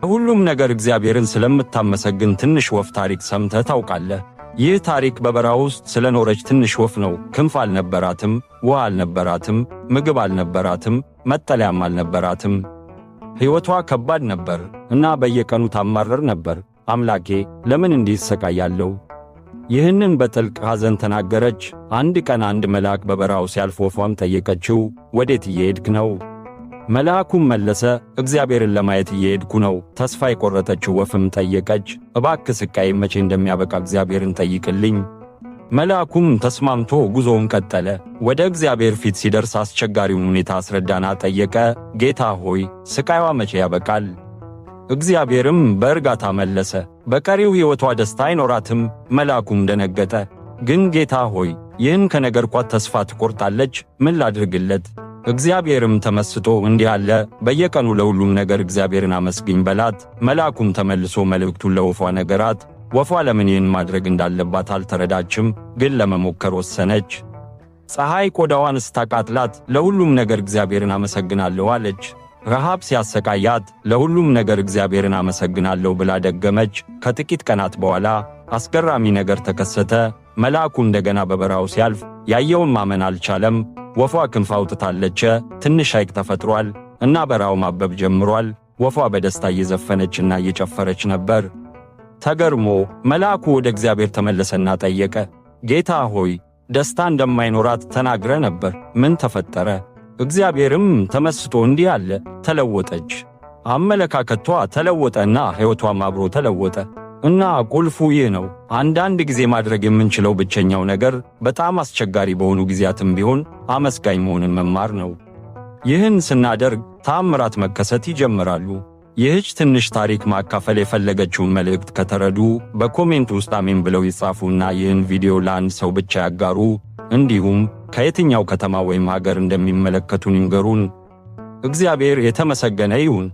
ሁሉም ነገር እግዚአብሔርን ስለምታመሰግን ትንሽ ወፍ ታሪክ ሰምተህ ታውቃለህ? ይህ ታሪክ በበረሃ ውስጥ ስለኖረች ትንሽ ወፍ ነው። ክንፍ አልነበራትም፣ ውሃ አልነበራትም፣ ምግብ አልነበራትም፣ መጠለያም አልነበራትም። ሕይወቷ ከባድ ነበር እና በየቀኑ ታማረር ነበር። አምላኬ ለምን እንዲህ እሰቃያለሁ? ይህንን በጥልቅ ሐዘን ተናገረች። አንድ ቀን አንድ መልአክ በበረሃው ሲያልፍ ወፏም ጠየቀችው፣ ወዴት እየሄድክ ነው? መልአኩም መለሰ፣ እግዚአብሔርን ለማየት እየሄድኩ ነው። ተስፋ የቆረጠችው ወፍም ጠየቀች፣ እባክህ ስቃይ መቼ እንደሚያበቃ እግዚአብሔርን ጠይቅልኝ። መልአኩም ተስማምቶ ጉዞውን ቀጠለ። ወደ እግዚአብሔር ፊት ሲደርስ አስቸጋሪውን ሁኔታ አስረዳና ጠየቀ፣ ጌታ ሆይ ስቃይዋ መቼ ያበቃል? እግዚአብሔርም በእርጋታ መለሰ፣ በቀሪው ሕይወቷ ደስታ አይኖራትም። መልአኩም ደነገጠ። ግን ጌታ ሆይ ይህን ከነገርኳት ተስፋ ትቆርጣለች፣ ምን ላድርግለት? እግዚአብሔርም ተመስጦ እንዲህ አለ፣ በየቀኑ ለሁሉም ነገር እግዚአብሔርን አመስግኝ በላት። መልአኩም ተመልሶ መልእክቱን ለወፏ ነገራት። ወፏ ለምን ይህን ማድረግ እንዳለባት አልተረዳችም፣ ግን ለመሞከር ወሰነች። ፀሐይ ቆዳዋን ስታቃጥላት ለሁሉም ነገር እግዚአብሔርን አመሰግናለሁ አለች። ረሃብ ሲያሰቃያት ለሁሉም ነገር እግዚአብሔርን አመሰግናለሁ ብላ ደገመች። ከጥቂት ቀናት በኋላ አስገራሚ ነገር ተከሰተ። መልአኩ እንደገና በበረሃው ሲያልፍ ያየውን ማመን አልቻለም። ወፏ ክንፍ አውጥታለች፣ ትንሽ ሐይቅ ተፈጥሯል እና በረሃው ማበብ ጀምሯል። ወፏ በደስታ እየዘፈነችና እየጨፈረች ነበር። ተገርሞ መልአኩ ወደ እግዚአብሔር ተመለሰና ጠየቀ፣ ጌታ ሆይ ደስታ እንደማይኖራት ተናግረ ነበር፣ ምን ተፈጠረ? እግዚአብሔርም ተመስጦ እንዲህ አለ፣ ተለወጠች። አመለካከቷ ተለወጠና ሕይወቷም አብሮ ተለወጠ። እና ቁልፉ ይህ ነው። አንዳንድ ጊዜ ማድረግ የምንችለው ብቸኛው ነገር በጣም አስቸጋሪ በሆኑ ጊዜያትም ቢሆን አመስጋኝ መሆንን መማር ነው። ይህን ስናደርግ ተአምራት መከሰት ይጀምራሉ። ይህች ትንሽ ታሪክ ማካፈል የፈለገችውን መልእክት ከተረዱ በኮሜንት ውስጥ አሜን ብለው ይጻፉና ይህን ቪዲዮ ለአንድ ሰው ብቻ ያጋሩ። እንዲሁም ከየትኛው ከተማ ወይም ሀገር እንደሚመለከቱን ይንገሩን። እግዚአብሔር የተመሰገነ ይሁን።